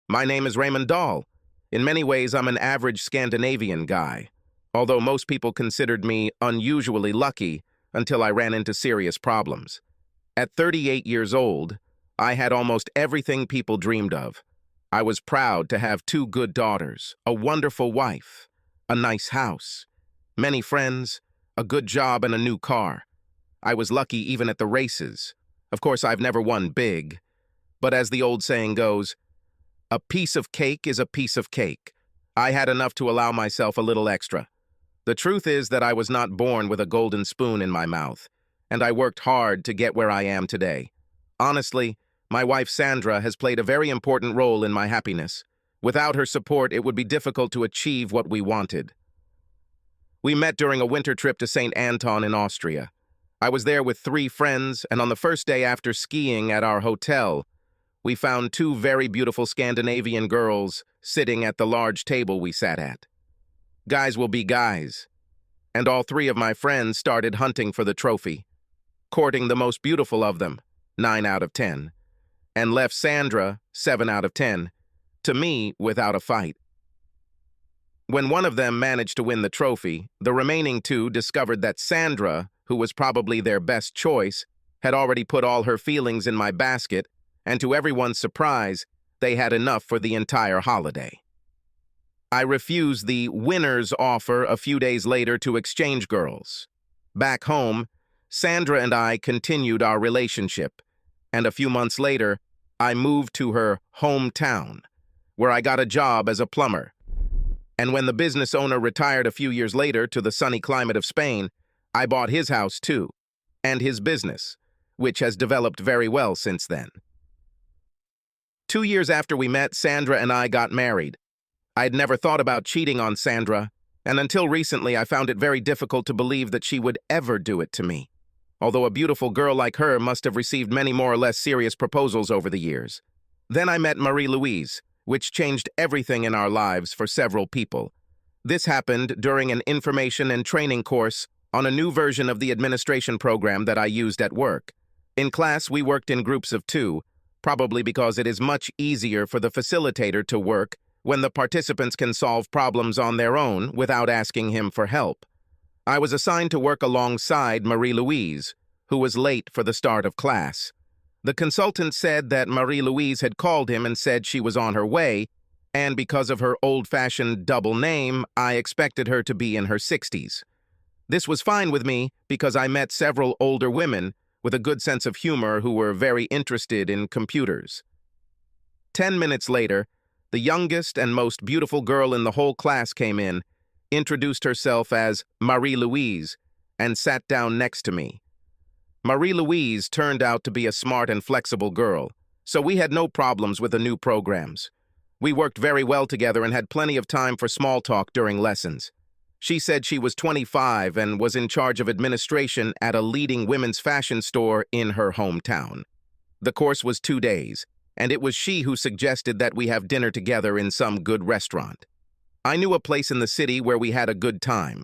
My name is Raymond Dahl. In many ways, I'm an average Scandinavian guy, although most people considered me unusually lucky until I ran into serious problems. At 38 years old, I had almost everything people dreamed of. I was proud to have 2 good daughters, a wonderful wife, a nice house, many friends, a good job, and a new car. I was lucky even at the races. Of course, I've never won big, but as the old saying goes, a piece of cake is a piece of cake. I had enough to allow myself a little extra. The truth is that I was not born with a golden spoon in my mouth, and I worked hard to get where I am today. Honestly, my wife Sandra has played a very important role in my happiness. Without her support, it would be difficult to achieve what we wanted. We met during a winter trip to St. Anton in Austria. I was there with 3 friends, and on the first day after skiing at our hotel, we found 2 very beautiful Scandinavian girls sitting at the large table we sat at. Guys will be guys, and all 3 of my friends started hunting for the trophy, courting the most beautiful of them, 9 out of 10, and left Sandra, 7 out of 10, to me without a fight. When one of them managed to win the trophy, the remaining 2 discovered that Sandra, who was probably their best choice, had already put all her feelings in my basket, and to everyone's surprise, they had enough for the entire holiday. I refused the winner's offer a few days later to exchange girls. Back home, Sandra and I continued our relationship, and a few months later, I moved to her hometown, where I got a job as a plumber. And when the business owner retired a few years later to the sunny climate of Spain, I bought his house too, and his business, which has developed very well since then. 2 years after we met, Sandra and I got married. I had never thought about cheating on Sandra, and until recently I found it very difficult to believe that she would ever do it to me, although a beautiful girl like her must have received many more or less serious proposals over the years. Then I met Marie-Louise, which changed everything in our lives for several people. This happened during an information and training course on a new version of the administration program that I used at work. In class, we worked in groups of 2, probably because it is much easier for the facilitator to work when the participants can solve problems on their own without asking him for help. I was assigned to work alongside Marie-Louise, who was late for the start of class. The consultant said that Marie-Louise had called him and said she was on her way, and because of her old-fashioned double name, I expected her to be in her 60s. This was fine with me because I met several older women with a good sense of humor who were very interested in computers. 10 minutes later, the youngest and most beautiful girl in the whole class came in, introduced herself as Marie-Louise, and sat down next to me. Marie-Louise turned out to be a smart and flexible girl, so we had no problems with the new programs. We worked very well together and had plenty of time for small talk during lessons. She said she was 25 and was in charge of administration at a leading women's fashion store in her hometown. The course was 2 days, and it was she who suggested that we have dinner together in some good restaurant. I knew a place in the city where we had a good time.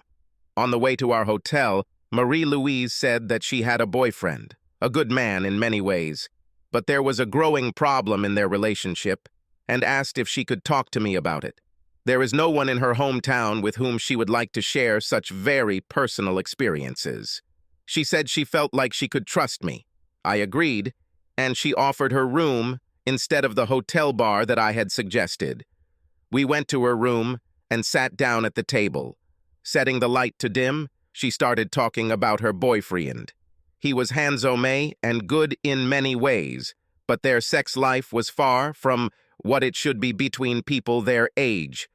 On the way to our hotel, Marie-Louise said that she had a boyfriend, a good man in many ways, but there was a growing problem in their relationship, and asked if she could talk to me about it. There is no one in her hometown with whom she would like to share such very personal experiences. She said she felt like she could trust me. I agreed, and she offered her room instead of the hotel bar that I had suggested. We went to her room and sat down at the table. Setting the light to dim, she started talking about her boyfriend. He was handsome and good in many ways, but their sex life was far from what it should be between people their age.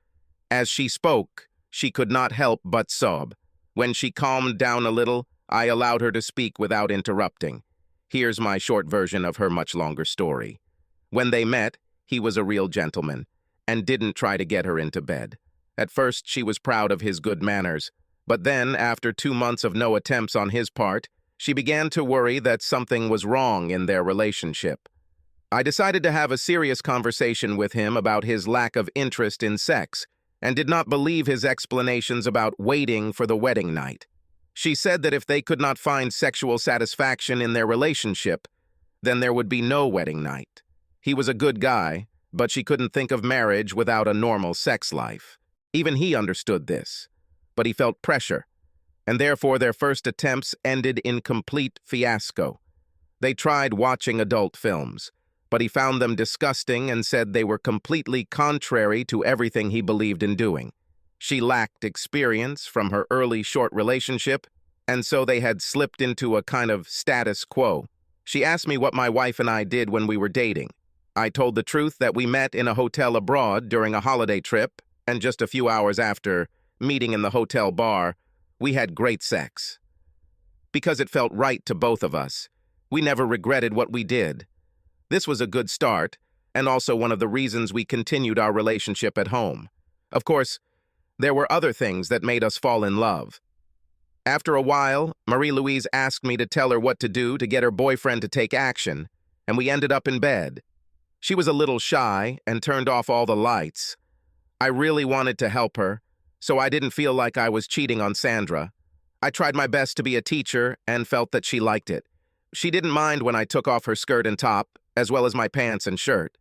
As she spoke, she could not help but sob. When she calmed down a little, I allowed her to speak without interrupting. Here's my short version of her much longer story. When they met, he was a real gentleman and didn't try to get her into bed. At first, she was proud of his good manners, but then, after 2 months of no attempts on his part, she began to worry that something was wrong in their relationship. I decided to have a serious conversation with him about his lack of interest in sex, and did not believe his explanations about waiting for the wedding night. She said that if they could not find sexual satisfaction in their relationship, then there would be no wedding night. He was a good guy, but she couldn't think of marriage without a normal sex life. Even he understood this, but he felt pressure, and therefore their first attempts ended in complete fiasco. They tried watching adult films, but he found them disgusting and said they were completely contrary to everything he believed in doing. She lacked experience from her early short relationship, and so they had slipped into a kind of status quo. She asked me what my wife and I did when we were dating. I told the truth that we met in a hotel abroad during a holiday trip, and just a few hours after meeting in the hotel bar, we had great sex. Because it felt right to both of us, we never regretted what we did. This was a good start, and also one of the reasons we continued our relationship at home. Of course, there were other things that made us fall in love. After a while, Marie-Louise asked me to tell her what to do to get her boyfriend to take action, and we ended up in bed. She was a little shy and turned off all the lights. I really wanted to help her, so I didn't feel like I was cheating on Sandra. I tried my best to be a teacher and felt that she liked it. She didn't mind when I took off her skirt and top, as well as my pants and shirt.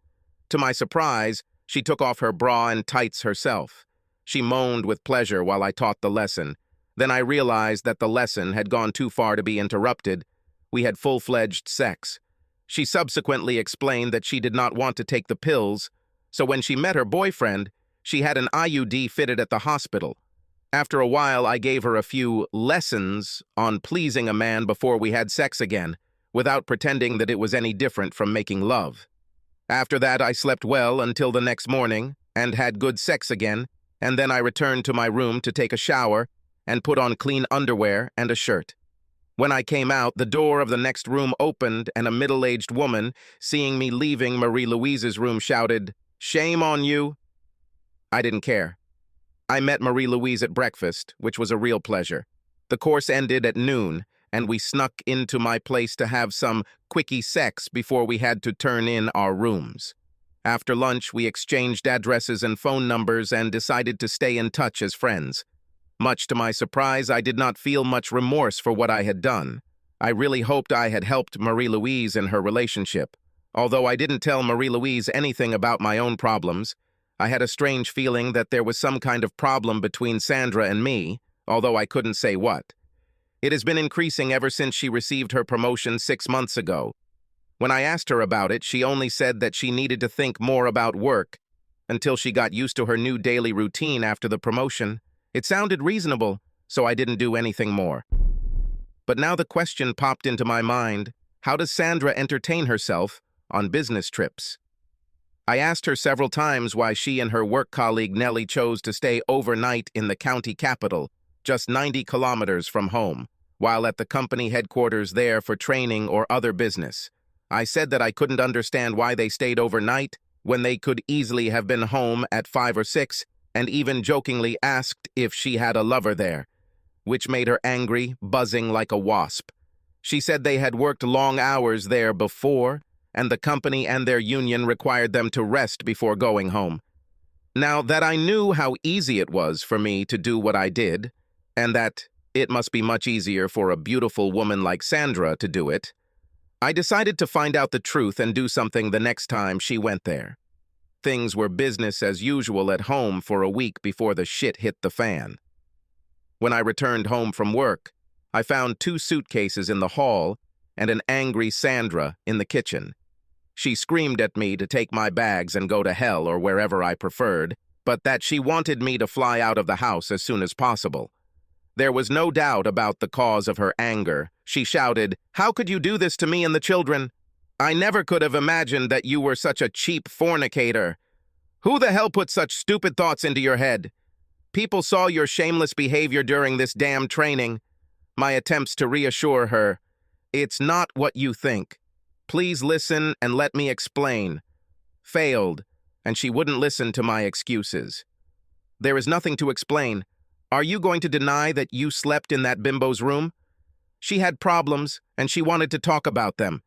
To my surprise, she took off her bra and tights herself. She moaned with pleasure while I taught the lesson. Then I realized that the lesson had gone too far to be interrupted. We had full-fledged sex. She subsequently explained that she did not want to take the pills, so when she met her boyfriend, she had an IUD fitted at the hospital. After a while, I gave her a few lessons on pleasing a man before we had sex again, without pretending that it was any different from making love. After that, I slept well until the next morning and had good sex again, and then I returned to my room to take a shower and put on clean underwear and a shirt. When I came out, the door of the next room opened and a middle-aged woman, seeing me leaving Marie-Louise's room, shouted, "Shame on you!" I didn't care. I met Marie-Louise at breakfast, which was a real pleasure. The course ended at noon, and we snuck into my place to have some quickie sex before we had to turn in our rooms. After lunch, we exchanged addresses and phone numbers and decided to stay in touch as friends. Much to my surprise, I did not feel much remorse for what I had done. I really hoped I had helped Marie-Louise in her relationship. Although I didn't tell Marie-Louise anything about my own problems, I had a strange feeling that there was some kind of problem between Sandra and me, although I couldn't say what. It has been increasing ever since she received her promotion 6 months ago. When I asked her about it, she only said that she needed to think more about work until she got used to her new daily routine after the promotion. It sounded reasonable, so I didn't do anything more. But now the question popped into my mind, how does Sandra entertain herself on business trips? I asked her several times why she and her work colleague Nellie chose to stay overnight in the county capital, just 90 kilometers from home, while at the company headquarters there for training or other business. I said that I couldn't understand why they stayed overnight when they could easily have been home at 5 or 6, and even jokingly asked if she had a lover there, which made her angry, buzzing like a wasp. She said they had worked long hours there before, and the company and their union required them to rest before going home. Now that I knew how easy it was for me to do what I did, and that it must be much easier for a beautiful woman like Sandra to do it, I decided to find out the truth and do something the next time she went there. Things were business as usual at home for a week before the shit hit the fan. When I returned home from work, I found 2 suitcases in the hall and an angry Sandra in the kitchen. She screamed at me to take my bags and go to hell or wherever I preferred, but that she wanted me to fly out of the house as soon as possible. There was no doubt about the cause of her anger. She shouted, "How could you do this to me and the children? I never could have imagined that you were such a cheap fornicator. Who the hell put such stupid thoughts into your head? People saw your shameless behavior during this damn training." My attempts to reassure her, "It's not what you think. Please listen and let me explain," failed, and she wouldn't listen to my excuses. "There is nothing to explain. Are you going to deny that you slept in that bimbo's room? She had problems, and she wanted to talk about them.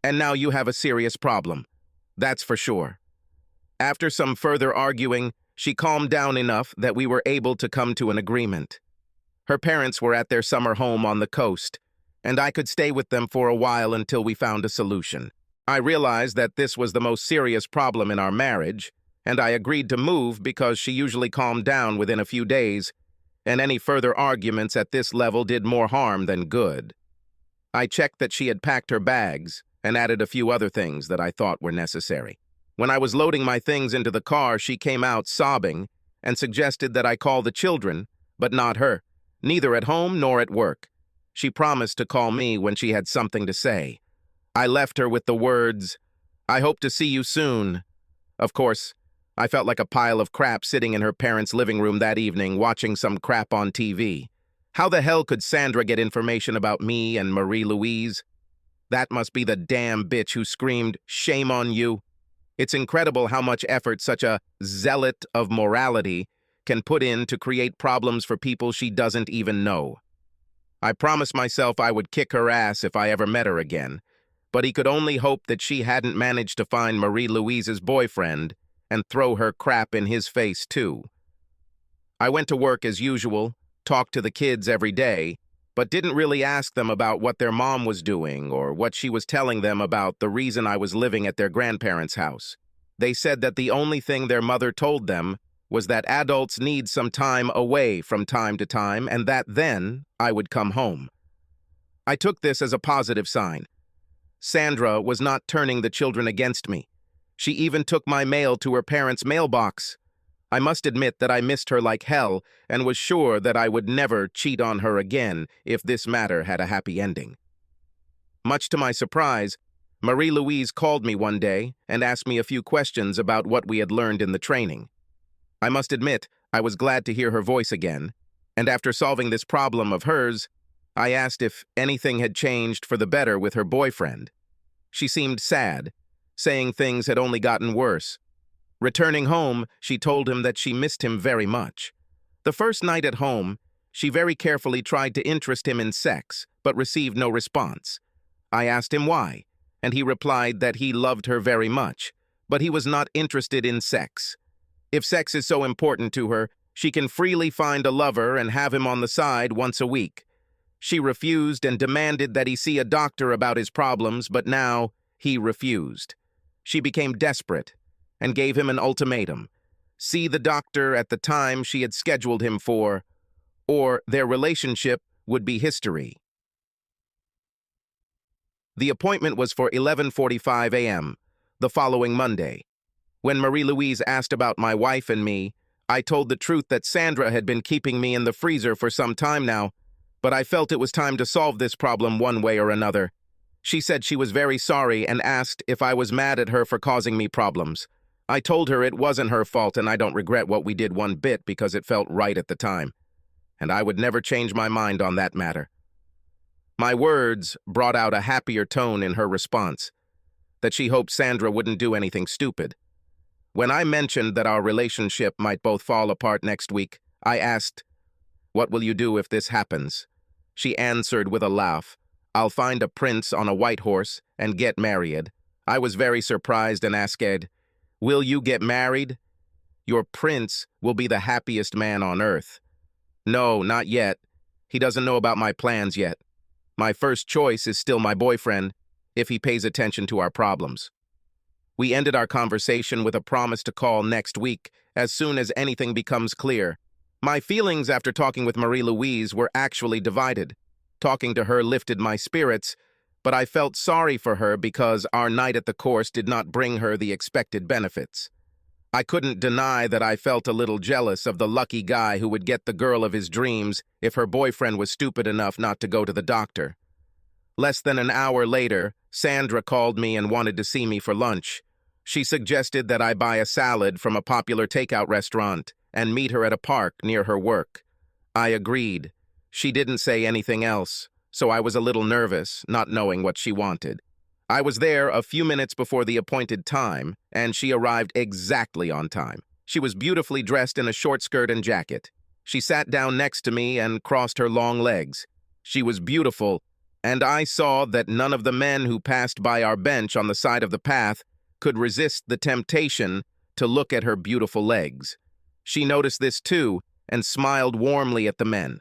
And now you have a serious problem. That's for sure." After some further arguing, she calmed down enough that we were able to come to an agreement. Her parents were at their summer home on the coast, and I could stay with them for a while until we found a solution. I realized that this was the most serious problem in our marriage, and I agreed to move because she usually calmed down within a few days, and any further arguments at this level did more harm than good. I checked that she had packed her bags and added a few other things that I thought were necessary. When I was loading my things into the car, she came out sobbing and suggested that I call the children, but not her, neither at home nor at work. She promised to call me when she had something to say. I left her with the words, "I hope to see you soon." Of course, I felt like a pile of crap sitting in her parents' living room that evening watching some crap on TV. How the hell could Sandra get information about me and Marie-Louise? That must be the damn bitch who screamed, "Shame on you." It's incredible how much effort such a zealot of morality can put in to create problems for people she doesn't even know. I promised myself I would kick her ass if I ever met her again, but he could only hope that she hadn't managed to find Marie-Louise's boyfriend and throw her crap in his face too. I went to work as usual, talked to the kids every day, but didn't really ask them about what their mom was doing or what she was telling them about the reason I was living at their grandparents' house. They said that the only thing their mother told them was that adults need some time away from time to time and that then I would come home. I took this as a positive sign. Sandra was not turning the children against me. She even took my mail to her parents' mailbox. I must admit that I missed her like hell and was sure that I would never cheat on her again if this matter had a happy ending. Much to my surprise, Marie-Louise called me one day and asked me a few questions about what we had learned in the training. I must admit, I was glad to hear her voice again, and after solving this problem of hers, I asked if anything had changed for the better with her boyfriend. She seemed sad, saying things had only gotten worse. Returning home, she told him that she missed him very much. The first night at home, she very carefully tried to interest him in sex, but received no response. I asked him why, and he replied that he loved her very much, but he was not interested in sex. If sex is so important to her, she can freely find a lover and have him on the side once a week. She refused and demanded that he see a doctor about his problems, but now he refused. She became desperate and gave him an ultimatum: see the doctor at the time she had scheduled him for, or their relationship would be history. The appointment was for 11:45 a.m., the following Monday. When Marie-Louise asked about my wife and me, I told the truth that Sandra had been keeping me in the freezer for some time now, but I felt it was time to solve this problem one way or another. She said she was very sorry and asked if I was mad at her for causing me problems. I told her it wasn't her fault and I don't regret what we did one bit because it felt right at the time. And I would never change my mind on that matter. My words brought out a happier tone in her response, that she hoped Sandra wouldn't do anything stupid. When I mentioned that our relationship might both fall apart next week, I asked, "What will you do if this happens?" She answered with a laugh, "I'll find a prince on a white horse and get married." I was very surprised and asked, "Will you get married?" "Your prince will be the happiest man on earth." "No, not yet. He doesn't know about my plans yet. My first choice is still my boyfriend, if he pays attention to our problems." We ended our conversation with a promise to call next week as soon as anything becomes clear. My feelings after talking with Marie-Louise were actually divided. Talking to her lifted my spirits, but I felt sorry for her because our night at the course did not bring her the expected benefits. I couldn't deny that I felt a little jealous of the lucky guy who would get the girl of his dreams if her boyfriend was stupid enough not to go to the doctor. Less than an hour later, Sandra called me and wanted to see me for lunch. She suggested that I buy a salad from a popular takeout restaurant and meet her at a park near her work. I agreed. She didn't say anything else, so I was a little nervous, not knowing what she wanted. I was there a few minutes before the appointed time, and she arrived exactly on time. She was beautifully dressed in a short skirt and jacket. She sat down next to me and crossed her long legs. She was beautiful, and I saw that none of the men who passed by our bench on the side of the path could resist the temptation to look at her beautiful legs. She noticed this too and smiled warmly at the men.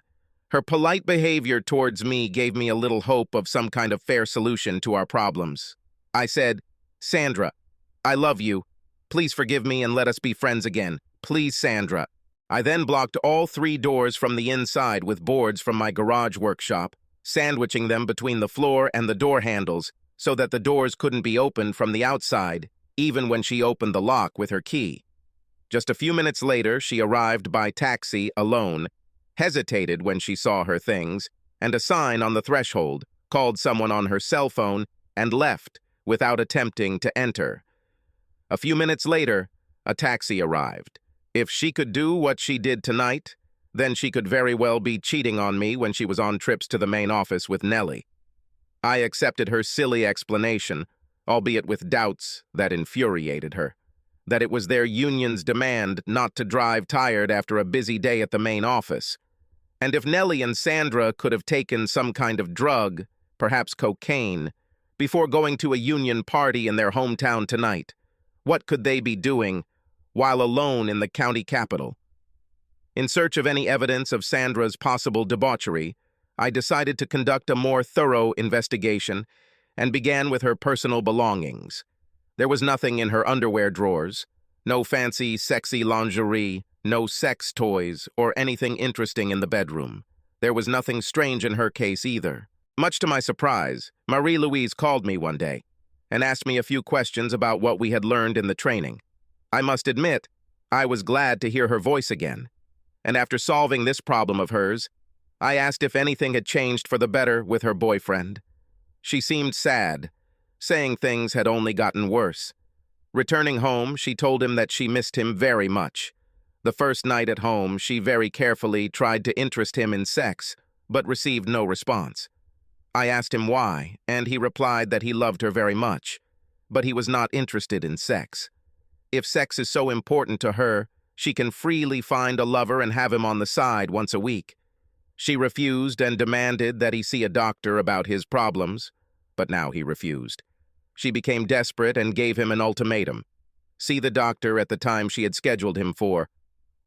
Her polite behavior towards me gave me a little hope of some kind of fair solution to our problems. I said, Sandra, I love you. Please forgive me and let us be friends again. Please, Sandra. I then blocked all 3 doors from the inside with boards from my garage workshop, sandwiching them between the floor and the door handles so that the doors couldn't be opened from the outside, even when she opened the lock with her key. Just a few minutes later, she arrived by taxi alone, hesitated when she saw her things, and a sign on the threshold, called someone on her cell phone, and left without attempting to enter. A few minutes later, a taxi arrived. If she could do what she did tonight, then she could very well be cheating on me when she was on trips to the main office with Nellie. I accepted her silly explanation, albeit with doubts that infuriated her, that it was their union's demand not to drive tired after a busy day at the main office. And if Nellie and Sandra could have taken some kind of drug, perhaps cocaine, before going to a union party in their hometown tonight, what could they be doing while alone in the county capital? In search of any evidence of Sandra's possible debauchery, I decided to conduct a more thorough investigation and began with her personal belongings. There was nothing in her underwear drawers, no fancy, sexy lingerie, no sex toys, or anything interesting in the bedroom. There was nothing strange in her case either. Much to my surprise, Marie-Louise called me one day and asked me a few questions about what we had learned in the training. I must admit, I was glad to hear her voice again. And after solving this problem of hers, I asked if anything had changed for the better with her boyfriend. She seemed sad, saying things had only gotten worse. Returning home, she told him that she missed him very much. The first night at home, she very carefully tried to interest him in sex, but received no response. I asked him why, and he replied that he loved her very much, but he was not interested in sex. If sex is so important to her, she can freely find a lover and have him on the side once a week. She refused and demanded that he see a doctor about his problems, but now he refused. She became desperate and gave him an ultimatum: see the doctor at the time she had scheduled him for,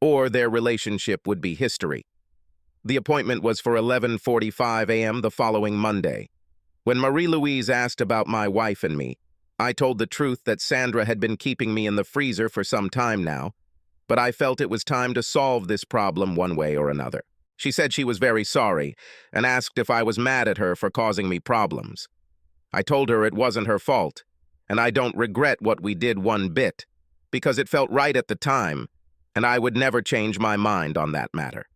or their relationship would be history. The appointment was for 11:45 a.m. the following Monday. When Marie-Louise asked about my wife and me, I told the truth that Sandra had been keeping me in the freezer for some time now, but I felt it was time to solve this problem one way or another. She said she was very sorry and asked if I was mad at her for causing me problems. I told her it wasn't her fault, and I don't regret what we did one bit, because it felt right at the time, and I would never change my mind on that matter.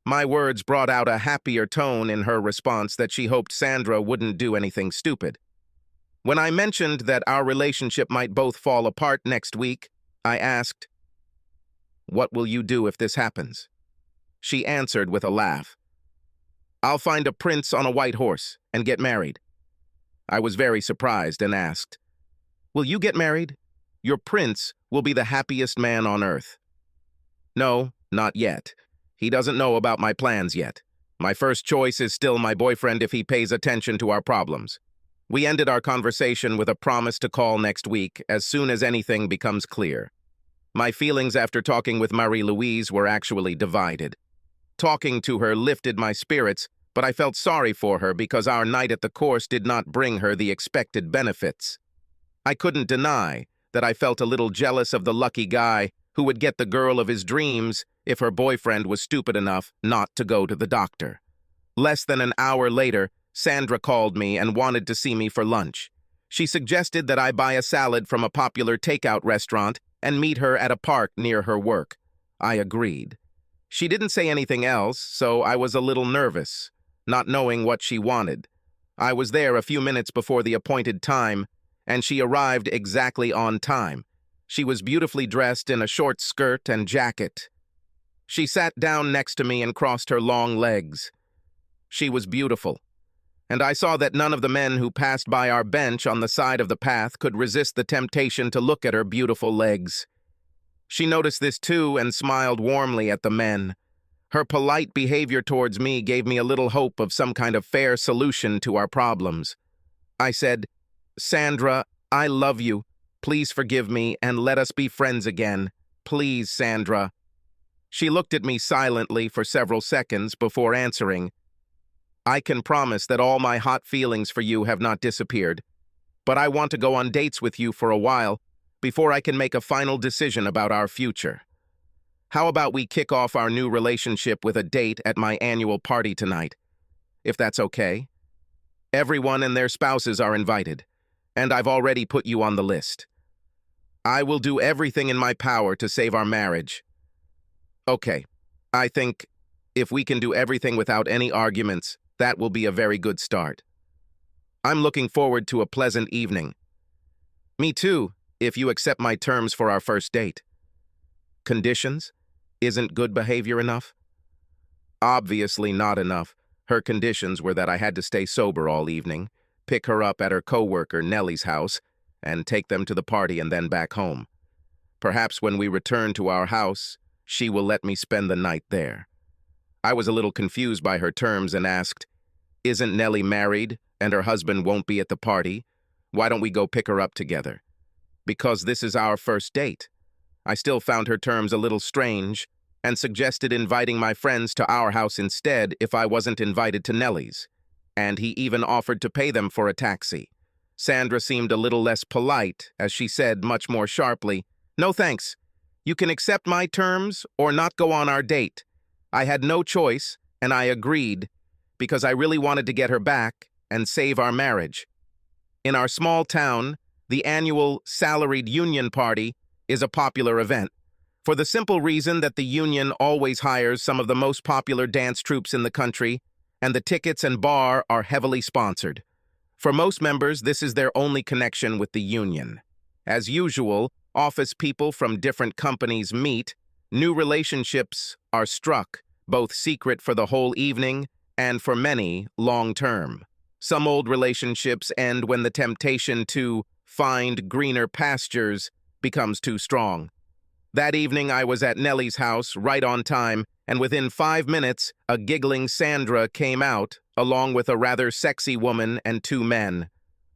My words brought out a happier tone in her response that she hoped Sandra wouldn't do anything stupid. When I mentioned that our relationship might both fall apart next week, I asked, "What will you do if this happens?" She answered with a laugh, "I'll find a prince on a white horse and get married." I was very surprised and asked, "Will you get married? Your prince will be the happiest man on earth." "No, not yet. He doesn't know about my plans yet. My first choice is still my boyfriend if he pays attention to our problems." We ended our conversation with a promise to call next week as soon as anything becomes clear. My feelings after talking with Marie-Louise were actually divided. Talking to her lifted my spirits, but I felt sorry for her because our night at the course did not bring her the expected benefits. I couldn't deny that I felt a little jealous of the lucky guy who would get the girl of his dreams if her boyfriend was stupid enough not to go to the doctor. Less than an hour later, Sandra called me and wanted to see me for lunch. She suggested that I buy a salad from a popular takeout restaurant and meet her at a park near her work. I agreed. She didn't say anything else, so I was a little nervous, not knowing what she wanted. I was there a few minutes before the appointed time, and she arrived exactly on time. She was beautifully dressed in a short skirt and jacket. She sat down next to me and crossed her long legs. She was beautiful, and I saw that none of the men who passed by our bench on the side of the path could resist the temptation to look at her beautiful legs. She noticed this too and smiled warmly at the men. Her polite behavior towards me gave me a little hope of some kind of fair solution to our problems. I said, "Sandra, I love you. Please forgive me and let us be friends again. Please, Sandra." She looked at me silently for several seconds before answering, "I can promise that all my hot feelings for you have not disappeared, but I want to go on dates with you for a while before I can make a final decision about our future. How about we kick off our new relationship with a date at my annual party tonight, if that's okay? Everyone and their spouses are invited, and I've already put you on the list. I will do everything in my power to save our marriage. Okay, I think if we can do everything without any arguments, that will be a very good start. I'm looking forward to a pleasant evening. Me too, if you accept my terms for our first date. Conditions? Isn't good behavior enough? Obviously not enough. Her conditions were that I had to stay sober all evening, pick her up at her coworker Nellie's house, and take them to the party and then back home. Perhaps when we return to our house, she will let me spend the night there. I was a little confused by her terms and asked, "Isn't Nellie married and her husband won't be at the party? Why don't we go pick her up together?" Because this is our first date. I still found her terms a little strange and suggested inviting my friends to our house instead if I wasn't invited to Nellie's, and he even offered to pay them for a taxi. Sandra seemed a little less polite as she said much more sharply, "No thanks. You can accept my terms or not go on our date." I had no choice, and I agreed, because I really wanted to get her back and save our marriage. In our small town, the annual salaried union party is a popular event, for the simple reason that the union always hires some of the most popular dance troupes in the country, and the tickets and bar are heavily sponsored. For most members, this is their only connection with the union. As usual, office people from different companies meet, new relationships are struck, both secret for the whole evening and for many long-term. Some old relationships end when the temptation to find greener pastures becomes too strong. That evening I was at Nellie's house right on time, and within 5 minutes, a giggling Sandra came out, along with a rather sexy woman and 2 men.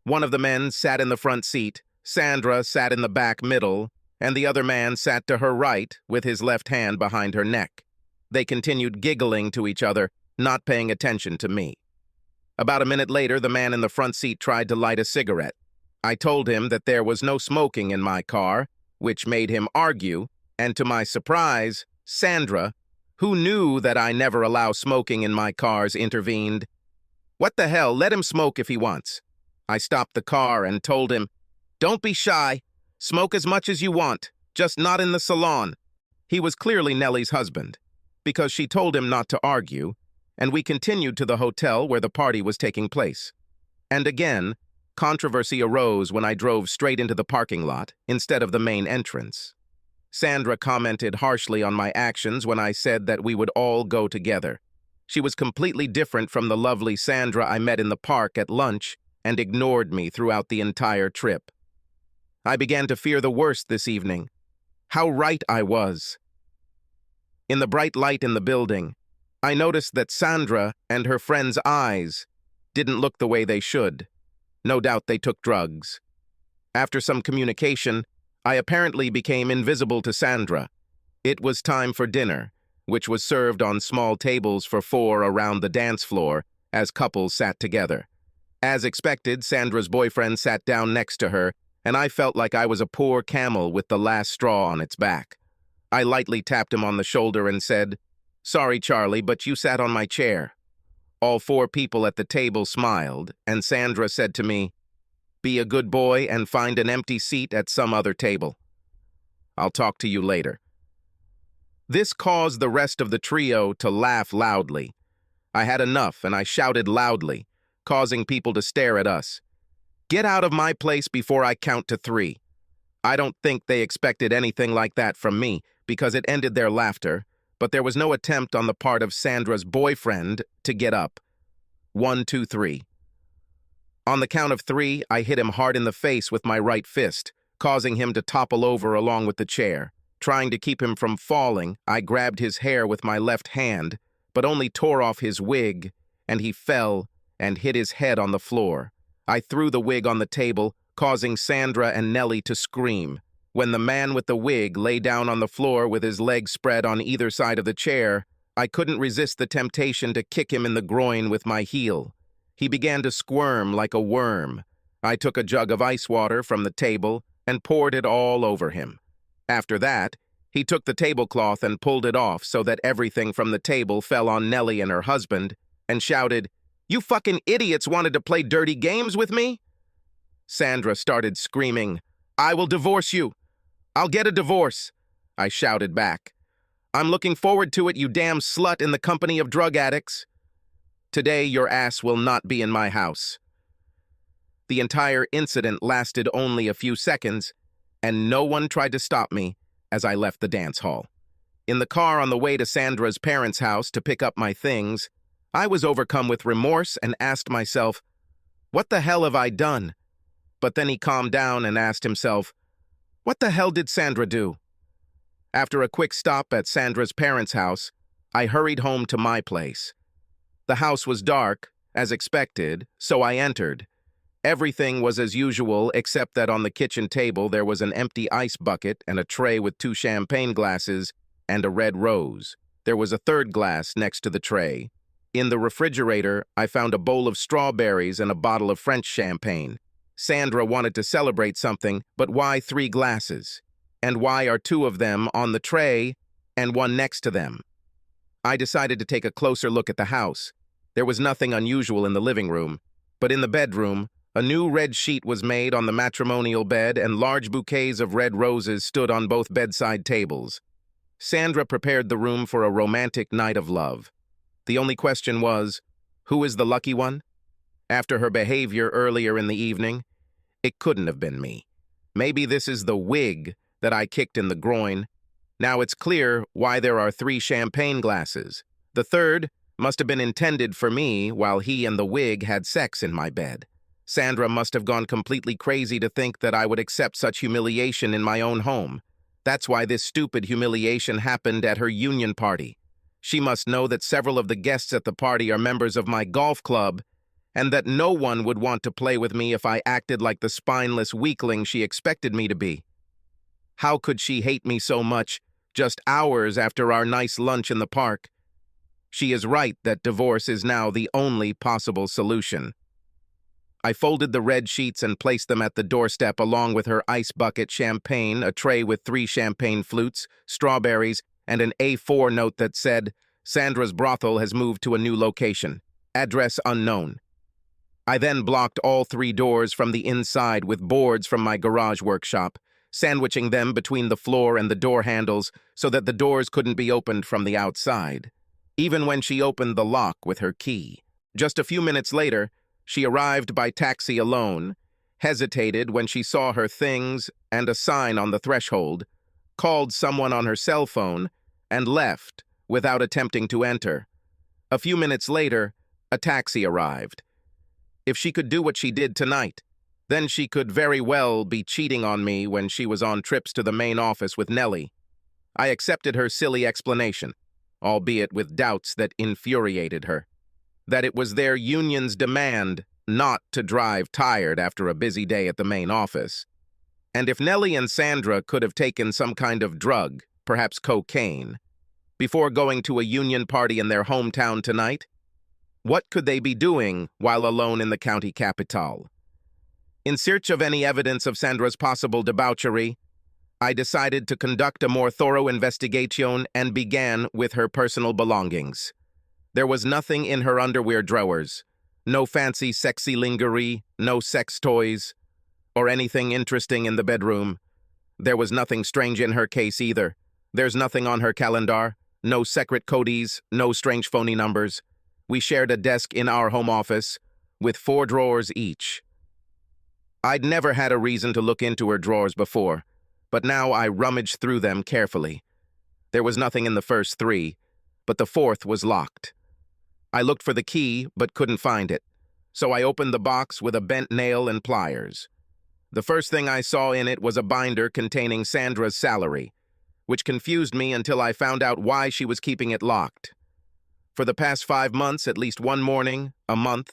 One of the men sat in the front seat, Sandra sat in the back middle, and the other man sat to her right with his left hand behind her neck. They continued giggling to each other, not paying attention to me. About a minute later, the man in the front seat tried to light a cigarette. I told him that there was no smoking in my car, which made him argue, and to my surprise, Sandra, who knew that I never allow smoking in my cars, intervened. "What the hell, let him smoke if he wants." I stopped the car and told him, "Don't be shy. Smoke as much as you want, just not in the salon." He was clearly Nellie's husband, because she told him not to argue, and we continued to the hotel where the party was taking place. And again, controversy arose when I drove straight into the parking lot instead of the main entrance. Sandra commented harshly on my actions when I said that we would all go together. She was completely different from the lovely Sandra I met in the park at lunch and ignored me throughout the entire trip. I began to fear the worst this evening. How right I was. In the bright light in the building, I noticed that Sandra and her friend's eyes didn't look the way they should. No doubt they took drugs. After some communication, I apparently became invisible to Sandra. It was time for dinner, which was served on small tables for 4 around the dance floor as couples sat together. As expected, Sandra's boyfriend sat down next to her, and I felt like I was a poor camel with the last straw on its back. I lightly tapped him on the shoulder and said, "Sorry, Charlie, but you sat on my chair." All 4 people at the table smiled, and Sandra said to me, "Be a good boy and find an empty seat at some other table. I'll talk to you later." This caused the rest of the trio to laugh loudly. I had enough, and I shouted loudly, causing people to stare at us. "Get out of my place before I count to 3. I don't think they expected anything like that from me, because it ended their laughter, but there was no attempt on the part of Sandra's boyfriend to get up. 1, 2, 3. On the count of 3, I hit him hard in the face with my right fist, causing him to topple over along with the chair. Trying to keep him from falling, I grabbed his hair with my left hand, but only tore off his wig, and he fell and hit his head on the floor. I threw the wig on the table, causing Sandra and Nellie to scream. When the man with the wig lay down on the floor with his legs spread on either side of the chair, I couldn't resist the temptation to kick him in the groin with my heel. He began to squirm like a worm. I took a jug of ice water from the table and poured it all over him. After that, he took the tablecloth and pulled it off so that everything from the table fell on Nellie and her husband and shouted, "You fucking idiots wanted to play dirty games with me?" Sandra started screaming, "I will divorce you. I'll get a divorce," I shouted back. "I'm looking forward to it, you damn slut in the company of drug addicts. Today, your ass will not be in my house." The entire incident lasted only a few seconds, and no one tried to stop me as I left the dance hall. In the car on the way to Sandra's parents' house to pick up my things, I was overcome with remorse and asked myself, what the hell have I done? But then he calmed down and asked himself, what the hell did Sandra do? After a quick stop at Sandra's parents' house, I hurried home to my place. The house was dark, as expected, so I entered. Everything was as usual except that on the kitchen table there was an empty ice bucket and a tray with 2 champagne glasses and a red rose. There was a third glass next to the tray. In the refrigerator, I found a bowl of strawberries and a bottle of French champagne. Sandra wanted to celebrate something, but why 3 glasses? And why are 2 of them on the tray and 1 next to them? I decided to take a closer look at the house. There was nothing unusual in the living room, but in the bedroom, a new red sheet was made on the matrimonial bed and large bouquets of red roses stood on both bedside tables. Sandra prepared the room for a romantic night of love. The only question was, who is the lucky one? After her behavior earlier in the evening, it couldn't have been me. Maybe this is the wig that I kicked in the groin. Now it's clear why there are 3 champagne glasses. The third must have been intended for me while he and the wig had sex in my bed. Sandra must have gone completely crazy to think that I would accept such humiliation in my own home. That's why this stupid humiliation happened at her union party. She must know that several of the guests at the party are members of my golf club, and that no one would want to play with me if I acted like the spineless weakling she expected me to be. How could she hate me so much just hours after our nice lunch in the park? She is right that divorce is now the only possible solution. I folded the red sheets and placed them at the doorstep along with her ice bucket champagne, a tray with 3 champagne flutes, strawberries, and an A4 note that said, Sandra's brothel has moved to a new location. Address unknown. I then blocked all 3 doors from the inside with boards from my garage workshop, sandwiching them between the floor and the door handles so that the doors couldn't be opened from the outside, even when she opened the lock with her key. Just a few minutes later, she arrived by taxi alone, hesitated when she saw her things and a sign on the threshold, called someone on her cell phone, and left without attempting to enter. A few minutes later, a taxi arrived. If she could do what she did tonight, then she could very well be cheating on me when she was on trips to the main office with Nellie. I accepted her silly explanation, albeit with doubts that infuriated her. That it was their union's demand not to drive tired after a busy day at the main office. And if Nellie and Sandra could have taken some kind of drug, perhaps cocaine, before going to a union party in their hometown tonight, what could they be doing while alone in the county capital? In search of any evidence of Sandra's possible debauchery, I decided to conduct a more thorough investigation and began with her personal belongings. There was nothing in her underwear drawers, no fancy sexy lingerie, no sex toys, or anything interesting in the bedroom. There was nothing strange in her case either. There's nothing on her calendar, no secret codes, no strange phony numbers. We shared a desk in our home office, with 4 drawers each. I'd never had a reason to look into her drawers before, but now I rummaged through them carefully. There was nothing in the first 3, but the 4th was locked. I looked for the key, but couldn't find it, so I opened the box with a bent nail and pliers. The first thing I saw in it was a binder containing Sandra's salary, which confused me until I found out why she was keeping it locked. For the past 5 months, at least one morning, a month,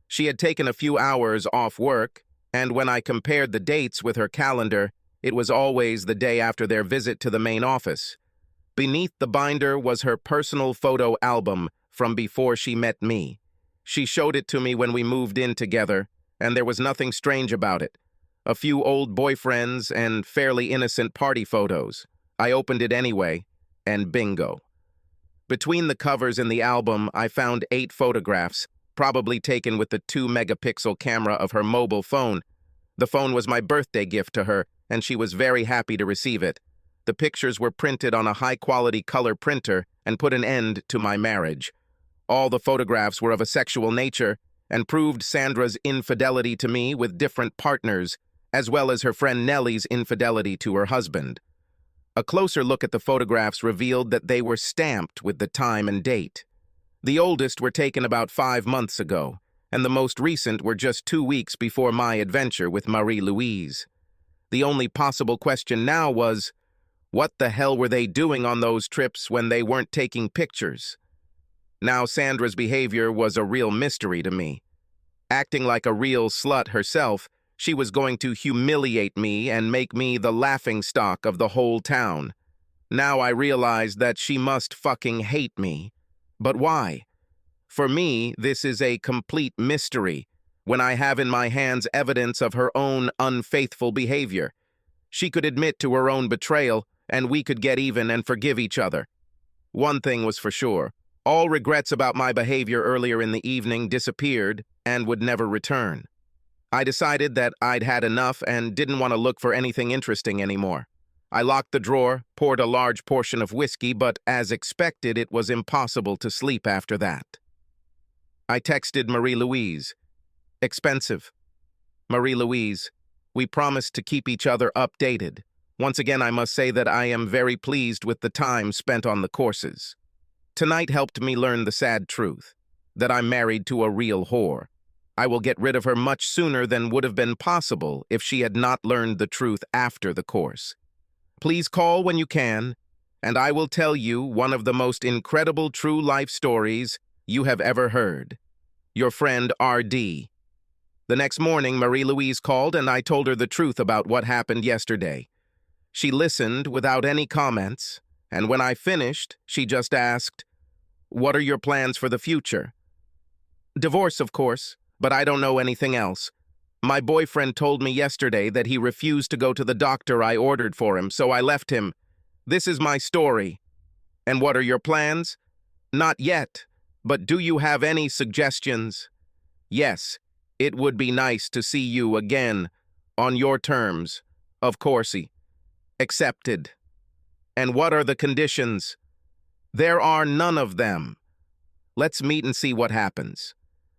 she had taken a few hours off work, and when I compared the dates with her calendar, it was always the day after their visit to the main office. Beneath the binder was her personal photo album from before she met me. She showed it to me when we moved in together, and there was nothing strange about it. A few old boyfriends and fairly innocent party photos. I opened it anyway, and bingo. Between the covers in the album, I found 8 photographs, probably taken with the 2-megapixel camera of her mobile phone. The phone was my birthday gift to her, and she was very happy to receive it. The pictures were printed on a high-quality color printer and put an end to my marriage. All the photographs were of a sexual nature and proved Sandra's infidelity to me with different partners, as well as her friend Nellie's infidelity to her husband. A closer look at the photographs revealed that they were stamped with the time and date. The oldest were taken about 5 months ago, and the most recent were just 2 weeks before my adventure with Marie-Louise. The only possible question now was, what the hell were they doing on those trips when they weren't taking pictures? Now Sandra's behavior was a real mystery to me. Acting like a real slut herself, she was going to humiliate me and make me the laughingstock of the whole town. Now I realized that she must fucking hate me. But why? For me, this is a complete mystery when I have in my hands evidence of her own unfaithful behavior. She could admit to her own betrayal, and we could get even and forgive each other. One thing was for sure. All regrets about my behavior earlier in the evening disappeared and would never return. I decided that I'd had enough and didn't want to look for anything interesting anymore. I locked the drawer, poured a large portion of whiskey, but as expected, it was impossible to sleep after that. I texted Marie-Louise. Expensive. Marie-Louise, we promised to keep each other updated. Once again, I must say that I am very pleased with the time spent on the courses. Tonight helped me learn the sad truth, that I'm married to a real whore. I will get rid of her much sooner than would have been possible if she had not learned the truth after the course. Please call when you can, and I will tell you one of the most incredible true life stories you have ever heard. Your friend R.D. The next morning, Marie-Louise called and I told her the truth about what happened yesterday. She listened without any comments, and when I finished, she just asked, "What are your plans for the future?" "Divorce, of course, but I don't know anything else. My boyfriend told me yesterday that he refused to go to the doctor I ordered for him, so I left him. This is my story." "And what are your plans?" "Not yet, but do you have any suggestions?" "Yes, it would be nice to see you again, on your terms, of coursey." "Accepted." "And what are the conditions?" "There are none of them." "Let's meet and see what happens."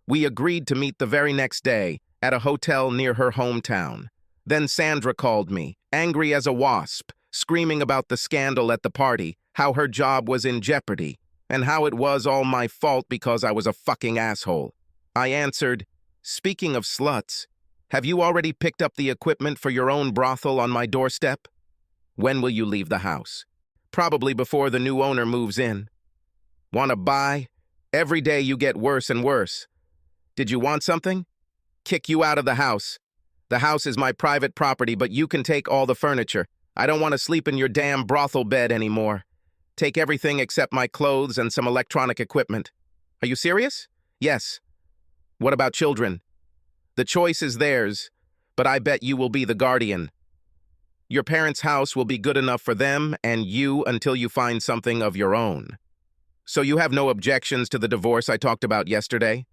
We agreed to meet the very next day at a hotel near her hometown. Then Sandra called me, angry as a wasp, screaming about the scandal at the party, how her job was in jeopardy, and how it was all my fault because I was a fucking asshole. I answered, "Speaking of sluts, have you already picked up the equipment for your own brothel on my doorstep?" "When will you leave the house?" "Probably before the new owner moves in." "Want to buy? Every day you get worse and worse." "Did you want something?" "Kick you out of the house. The house is my private property, but you can take all the furniture. I don't want to sleep in your damn brothel bed anymore. Take everything except my clothes and some electronic equipment." "Are you serious?" "Yes." "What about children?" "The choice is theirs, but I bet you will be the guardian. Your parents' house will be good enough for them and you until you find something of your own." "So you have no objections to the divorce I talked about yesterday?"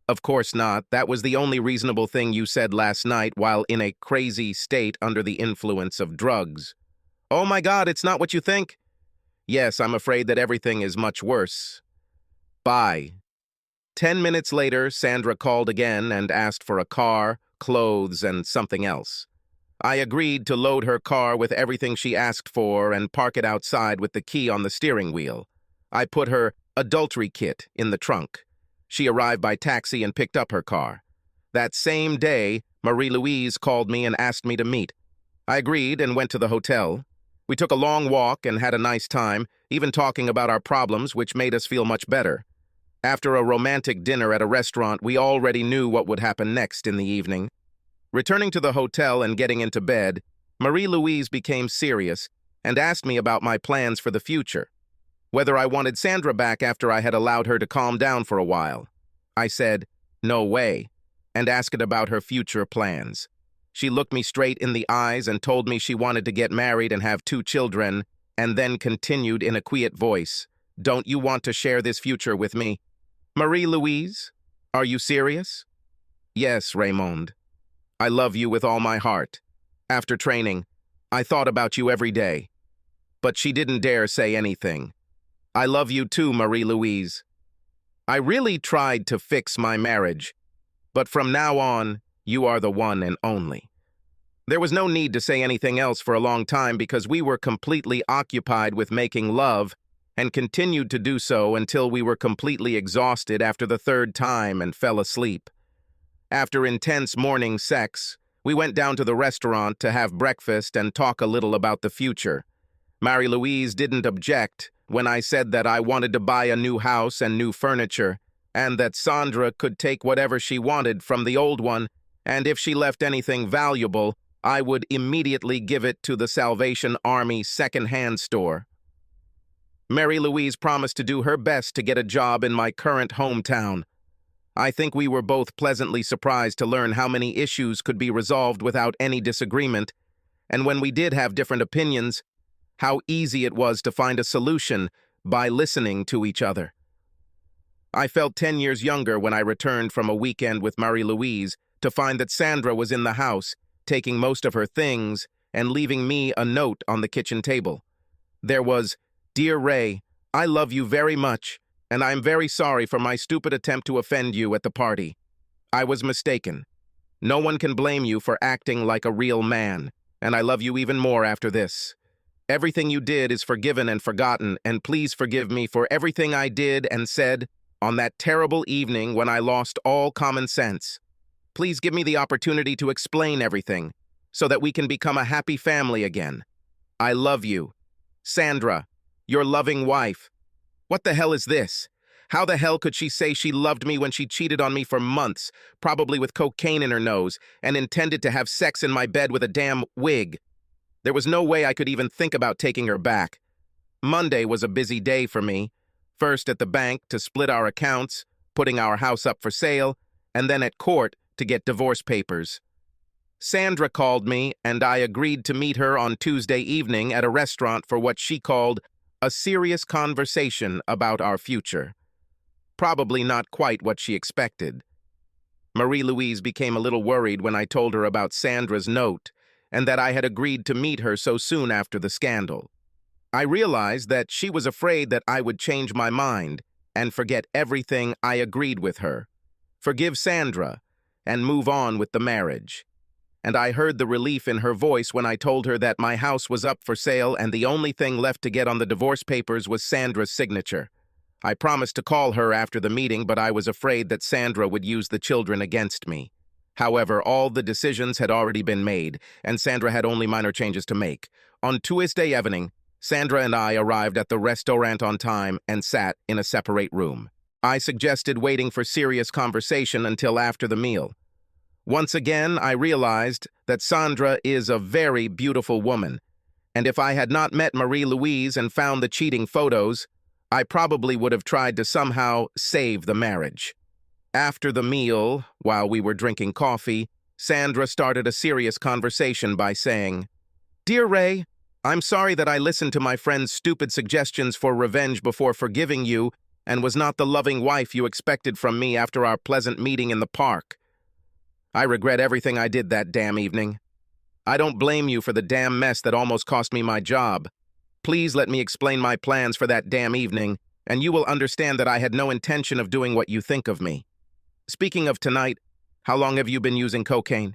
"Of course not. That was the only reasonable thing you said last night while in a crazy state under the influence of drugs." "Oh my God, it's not what you think." "Yes, I'm afraid that everything is much worse. Bye." 10 minutes later, Sandra called again and asked for a car, clothes, and something else. I agreed to load her car with everything she asked for and park it outside with the key on the steering wheel. I put her adultery kit in the trunk. She arrived by taxi and picked up her car. That same day, Marie-Louise called me and asked me to meet. I agreed and went to the hotel. We took a long walk and had a nice time, even talking about our problems, which made us feel much better. After a romantic dinner at a restaurant, we already knew what would happen next in the evening. Returning to the hotel and getting into bed, Marie-Louise became serious and asked me about my plans for the future. Whether I wanted Sandra back after I had allowed her to calm down for a while. I said, "No way," and asked about her future plans. She looked me straight in the eyes and told me she wanted to get married and have 2 children, and then continued in a quiet voice, "Don't you want to share this future with me? Marie-Louise, are you serious?" "Yes, Raymond. I love you with all my heart. After training, I thought about you every day." But she didn't dare say anything. "I love you too, Marie-Louise. I really tried to fix my marriage, but from now on, you are the one and only." There was no need to say anything else for a long time because we were completely occupied with making love and continued to do so until we were completely exhausted after the 3rd time and fell asleep. After intense morning sex, we went down to the restaurant to have breakfast and talk a little about the future. Marie-Louise didn't object when I said that I wanted to buy a new house and new furniture, and that Sandra could take whatever she wanted from the old one, and if she left anything valuable, I would immediately give it to the Salvation Army second-hand store. Marie-Louise promised to do her best to get a job in my current hometown. I think we were both pleasantly surprised to learn how many issues could be resolved without any disagreement, and when we did have different opinions, how easy it was to find a solution by listening to each other. I felt 10 years younger when I returned from a weekend with Marie-Louise to find that Sandra was in the house, taking most of her things and leaving me a note on the kitchen table. There was, "Dear Ray, I love you very much, and I am very sorry for my stupid attempt to offend you at the party. I was mistaken. No one can blame you for acting like a real man, and I love you even more after this. Everything you did is forgiven and forgotten, and please forgive me for everything I did and said on that terrible evening when I lost all common sense. Please give me the opportunity to explain everything so that we can become a happy family again. I love you. Sandra, your loving wife." What the hell is this? How the hell could she say she loved me when she cheated on me for months, probably with cocaine in her nose, and intended to have sex in my bed with a damn wig? There was no way I could even think about taking her back. Monday was a busy day for me. First at the bank to split our accounts, putting our house up for sale, and then at court to get divorce papers. Sandra called me, and I agreed to meet her on Tuesday evening at a restaurant for what she called a serious conversation about our future. Probably not quite what she expected. Marie-Louise became a little worried when I told her about Sandra's note and that I had agreed to meet her so soon after the scandal. I realized that she was afraid that I would change my mind and forget everything I agreed with her, forgive Sandra, and move on with the marriage. And I heard the relief in her voice when I told her that my house was up for sale and the only thing left to get on the divorce papers was Sandra's signature. I promised to call her after the meeting, but I was afraid that Sandra would use the children against me. However, all the decisions had already been made, and Sandra had only minor changes to make. On Tuesday evening, Sandra and I arrived at the restaurant on time and sat in a separate room. I suggested waiting for serious conversation until after the meal. Once again, I realized that Sandra is a very beautiful woman, and if I had not met Marie-Louise and found the cheating photos, I probably would have tried to somehow save the marriage. After the meal, while we were drinking coffee, Sandra started a serious conversation by saying, "Dear Ray, I'm sorry that I listened to my friend's stupid suggestions for revenge before forgiving you and was not the loving wife you expected from me after our pleasant meeting in the park. I regret everything I did that damn evening. I don't blame you for the damn mess that almost cost me my job. Please let me explain my plans for that damn evening, and you will understand that I had no intention of doing what you think of me. Speaking of tonight, how long have you been using cocaine?"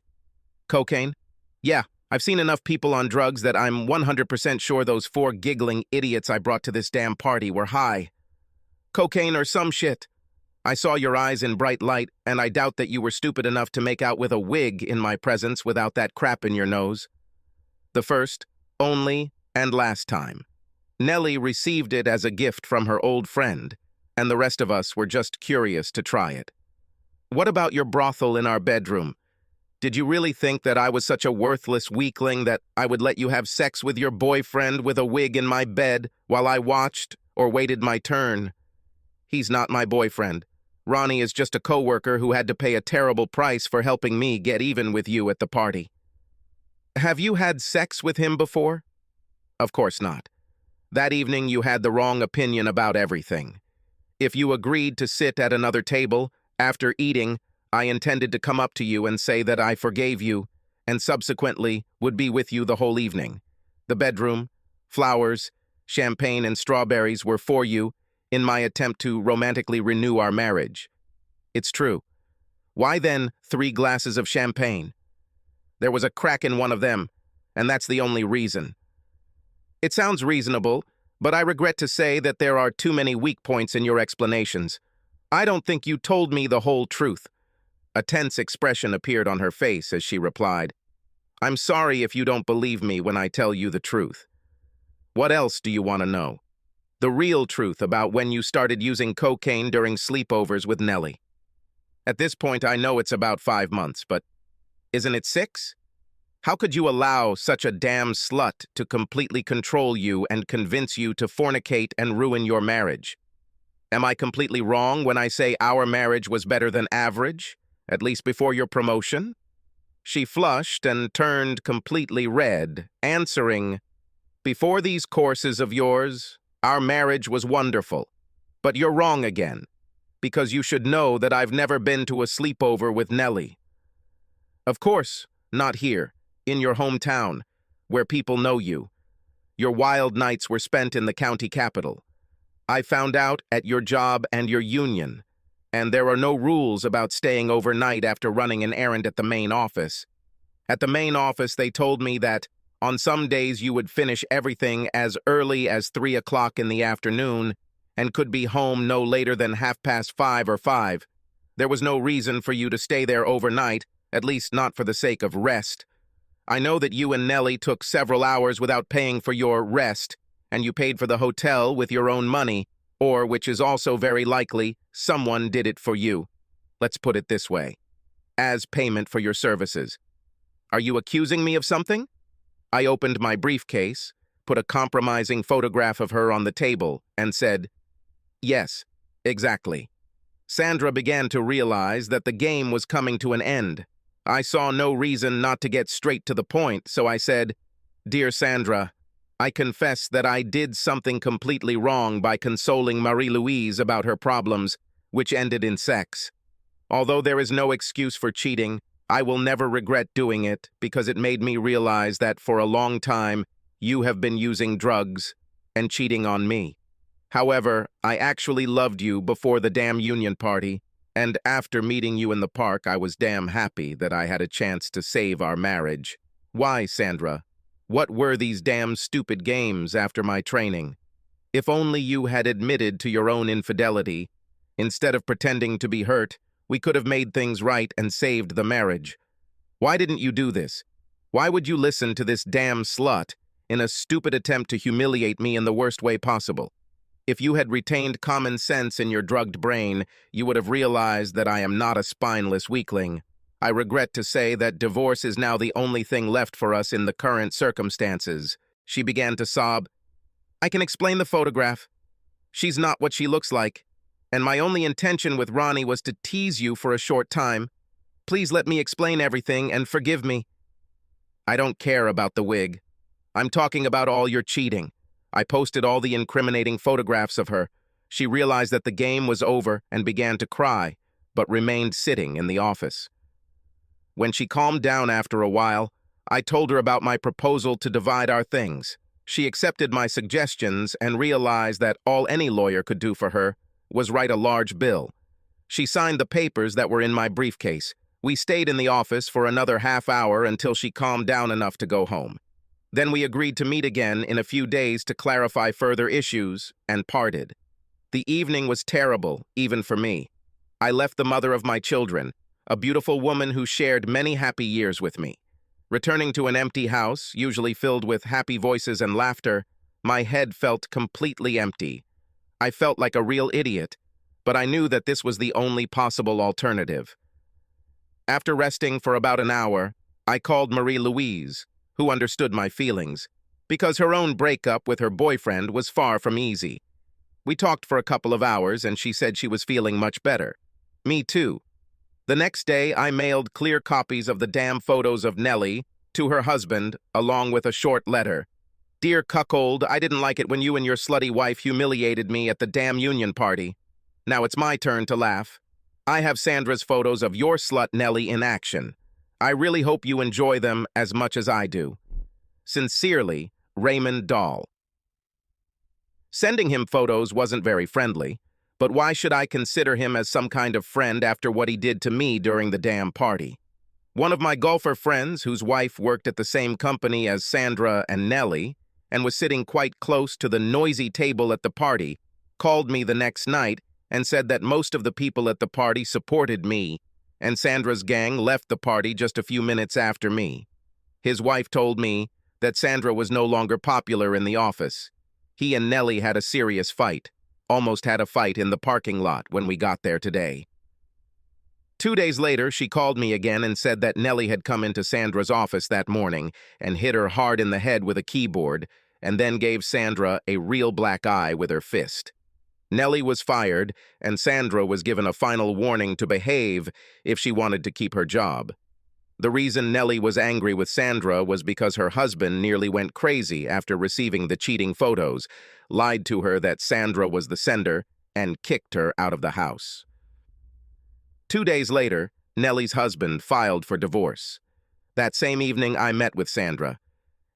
"Cocaine? Yeah, I've seen enough people on drugs that I'm 100% sure those 4 giggling idiots I brought to this damn party were high. Cocaine or some shit. I saw your eyes in bright light, and I doubt that you were stupid enough to make out with a wig in my presence without that crap in your nose. The first, only, and last time. Nellie received it as a gift from her old friend, and the rest of us were just curious to try it. What about your brothel in our bedroom? Did you really think that I was such a worthless weakling that I would let you have sex with your boyfriend with a wig in my bed while I watched or waited my turn? He's not my boyfriend. Ronnie is just a coworker who had to pay a terrible price for helping me get even with you at the party. Have you had sex with him before? Of course not. That evening you had the wrong opinion about everything. If you agreed to sit at another table, after eating, I intended to come up to you and say that I forgave you, and subsequently would be with you the whole evening. The bedroom, flowers, champagne, and strawberries were for you in my attempt to romantically renew our marriage. It's true. Why then 3 glasses of champagne? There was a crack in one of them, and that's the only reason. It sounds reasonable, but I regret to say that there are too many weak points in your explanations. I don't think you told me the whole truth. A tense expression appeared on her face as she replied, I'm sorry if you don't believe me when I tell you the truth. What else do you want to know? The real truth about when you started using cocaine during sleepovers with Nellie. At this point, I know it's about 5 months, but isn't it 6? How could you allow such a damn slut to completely control you and convince you to fornicate and ruin your marriage? Am I completely wrong when I say our marriage was better than average, at least before your promotion? She flushed and turned completely red, answering, Before these courses of yours, our marriage was wonderful. But you're wrong again, because you should know that I've never been to a sleepover with Nellie. Of course, not here, in your hometown, where people know you. Your wild nights were spent in the county capital. I found out at your job and your union, and there are no rules about staying overnight after running an errand at the main office. At the main office, they told me that on some days you would finish everything as early as 3 o'clock in the afternoon and could be home no later than 5:30 or 5. There was no reason for you to stay there overnight, at least not for the sake of rest. I know that you and Nellie took several hours without paying for your rest, and you paid for the hotel with your own money, or, which is also very likely, someone did it for you. Let's put it this way. As payment for your services. Are you accusing me of something? I opened my briefcase, put a compromising photograph of her on the table, and said, Yes, exactly. Sandra began to realize that the game was coming to an end. I saw no reason not to get straight to the point, so I said, Dear Sandra, I confess that I did something completely wrong by consoling Marie-Louise about her problems, which ended in sex. Although there is no excuse for cheating, I will never regret doing it because it made me realize that for a long time you have been using drugs and cheating on me. However, I actually loved you before the damn union party, and after meeting you in the park, I was damn happy that I had a chance to save our marriage. Why, Sandra? What were these damn stupid games after my training? If only you had admitted to your own infidelity. Instead of pretending to be hurt, we could have made things right and saved the marriage. Why didn't you do this? Why would you listen to this damn slut in a stupid attempt to humiliate me in the worst way possible? If you had retained common sense in your drugged brain, you would have realized that I am not a spineless weakling. I regret to say that divorce is now the only thing left for us in the current circumstances. She began to sob. I can explain the photograph. She's not what she looks like, and my only intention with Ronnie was to tease you for a short time. Please let me explain everything and forgive me. I don't care about the wig. I'm talking about all your cheating. I posted all the incriminating photographs of her. She realized that the game was over and began to cry, but remained sitting in the office. When she calmed down after a while, I told her about my proposal to divide our things. She accepted my suggestions and realized that all any lawyer could do for her was write a large bill. She signed the papers that were in my briefcase. We stayed in the office for another half hour until she calmed down enough to go home. Then we agreed to meet again in a few days to clarify further issues and parted. The evening was terrible, even for me. I left the mother of my children, a beautiful woman who shared many happy years with me. Returning to an empty house, usually filled with happy voices and laughter, my head felt completely empty. I felt like a real idiot, but I knew that this was the only possible alternative. After resting for about an hour, I called Marie-Louise, who understood my feelings, because her own breakup with her boyfriend was far from easy. We talked for a couple of hours, and she said she was feeling much better. Me too. The next day, I mailed clear copies of the damn photos of Nellie to her husband, along with a short letter. Dear cuckold, I didn't like it when you and your slutty wife humiliated me at the damn union party. Now it's my turn to laugh. I have Sandra's photos of your slut Nellie in action. I really hope you enjoy them as much as I do. Sincerely, Raymond Dahl. Sending him photos wasn't very friendly, but why should I consider him as some kind of friend after what he did to me during the damn party? One of my golfer friends, whose wife worked at the same company as Sandra and Nellie, and was sitting quite close to the noisy table at the party, called me the next night and said that most of the people at the party supported me, and Sandra's gang left the party just a few minutes after me. His wife told me that Sandra was no longer popular in the office. He and Nellie had a serious fight, almost had a fight in the parking lot when we got there today. 2 days later, she called me again and said that Nellie had come into Sandra's office that morning and hit her hard in the head with a keyboard, and then gave Sandra a real black eye with her fist. Nellie was fired, and Sandra was given a final warning to behave if she wanted to keep her job. The reason Nellie was angry with Sandra was because her husband nearly went crazy after receiving the cheating photos, lied to her that Sandra was the sender, and kicked her out of the house. 2 days later, Nellie's husband filed for divorce. That same evening, I met with Sandra,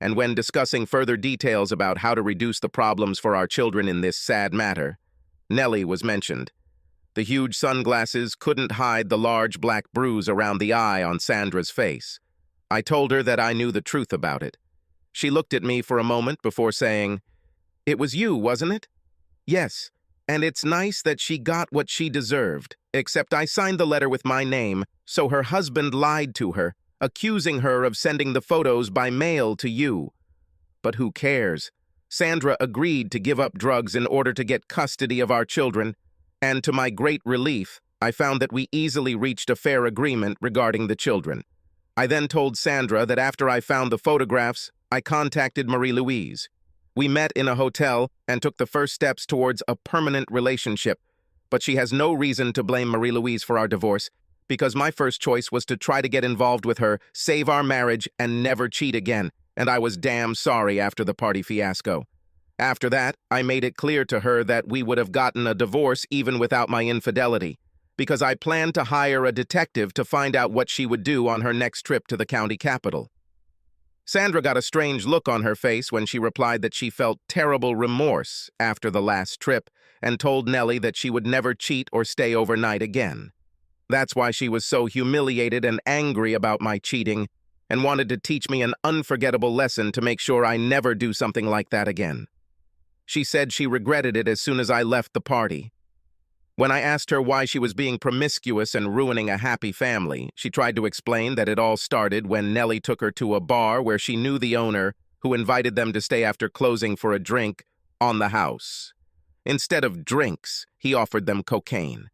and when discussing further details about how to reduce the problems for our children in this sad matter, Nellie was mentioned. The huge sunglasses couldn't hide the large black bruise around the eye on Sandra's face. I told her that I knew the truth about it. She looked at me for a moment before saying, "It was you, wasn't it?" "Yes, and it's nice that she got what she deserved, except I signed the letter with my name, so her husband lied to her, accusing her of sending the photos by mail to you. But who cares? Sandra agreed to give up drugs in order to get custody of our children, and to my great relief, I found that we easily reached a fair agreement regarding the children. I then told Sandra that after I found the photographs, I contacted Marie-Louise. We met in a hotel and took the first steps towards a permanent relationship, but she has no reason to blame Marie-Louise for our divorce, because my first choice was to try to get involved with her, save our marriage, and never cheat again, and I was damn sorry after the party fiasco. After that, I made it clear to her that we would have gotten a divorce even without my infidelity, because I planned to hire a detective to find out what she would do on her next trip to the county capital. Sandra got a strange look on her face when she replied that she felt terrible remorse after the last trip and told Nellie that she would never cheat or stay overnight again. That's why she was so humiliated and angry about my cheating and wanted to teach me an unforgettable lesson to make sure I never do something like that again. She said she regretted it as soon as I left the party. When I asked her why she was being promiscuous and ruining a happy family, she tried to explain that it all started when Nellie took her to a bar where she knew the owner, who invited them to stay after closing for a drink on the house. Instead of drinks, he offered them cocaine.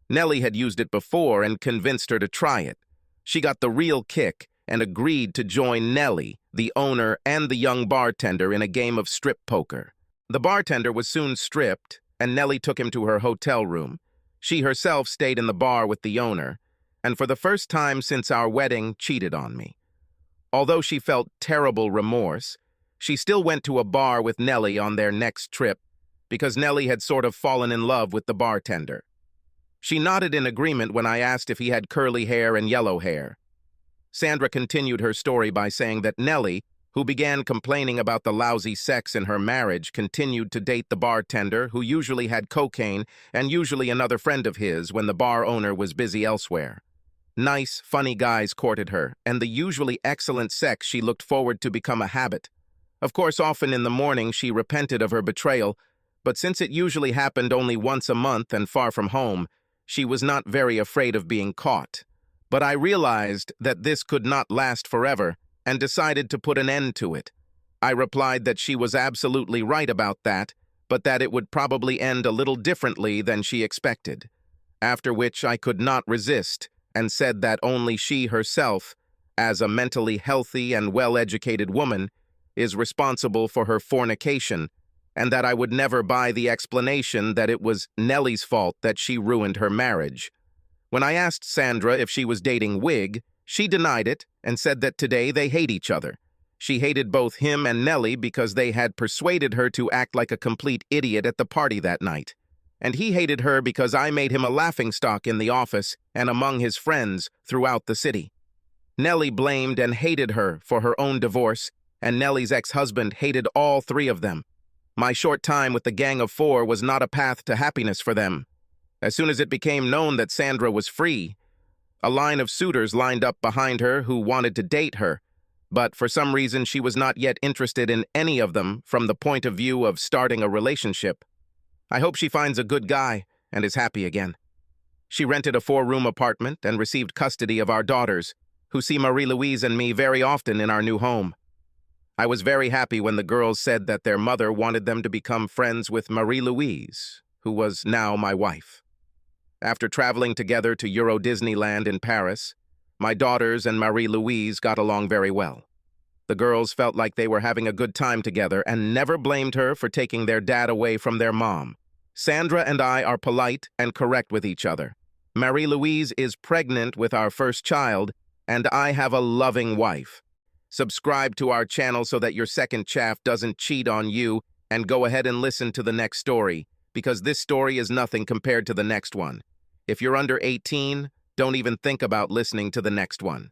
Nellie had used it before and convinced her to try it. She got the real kick and agreed to join Nellie, the owner, and the young bartender in a game of strip poker. The bartender was soon stripped, and Nellie took him to her hotel room. She herself stayed in the bar with the owner, and for the first time since our wedding, cheated on me. Although she felt terrible remorse, she still went to a bar with Nellie on their next trip because Nellie had sort of fallen in love with the bartender. She nodded in agreement when I asked if he had curly hair and yellow hair. Sandra continued her story by saying that Nellie, who began complaining about the lousy sex in her marriage, continued to date the bartender, who usually had cocaine and usually another friend of his when the bar owner was busy elsewhere. Nice, funny guys courted her, and the usually excellent sex she looked forward to become a habit. Of course, often in the morning she repented of her betrayal, but since it usually happened only once a month and far from home, she was not very afraid of being caught. But I realized that this could not last forever, and decided to put an end to it. I replied that she was absolutely right about that, but that it would probably end a little differently than she expected. After which I could not resist, and said that only she herself, as a mentally healthy and well-educated woman, is responsible for her fornication, and that I would never buy the explanation that it was Nellie's fault that she ruined her marriage. When I asked Sandra if she was dating Wig, she denied it and said that today they hate each other. She hated both him and Nellie because they had persuaded her to act like a complete idiot at the party that night. And he hated her because I made him a laughingstock in the office and among his friends throughout the city. Nellie blamed and hated her for her own divorce, and Nellie's ex-husband hated all three of them. My short time with the Gang of Four was not a path to happiness for them. As soon as it became known that Sandra was free, a line of suitors lined up behind her who wanted to date her, but for some reason she was not yet interested in any of them from the point of view of starting a relationship. I hope she finds a good guy and is happy again. She rented a 4-room apartment and received custody of our daughters, who see Marie-Louise and me very often in our new home. I was very happy when the girls said that their mother wanted them to become friends with Marie-Louise, who was now my wife. After traveling together to Euro Disneyland in Paris, my daughters and Marie-Louise got along very well. The girls felt like they were having a good time together and never blamed her for taking their dad away from their mom. Sandra and I are polite and correct with each other. Marie-Louise is pregnant with our first child, and I have a loving wife. Subscribe to our channel so that your second chaff doesn't cheat on you, and go ahead and listen to the next story, because this story is nothing compared to the next one. If you're under 18, don't even think about listening to the next one.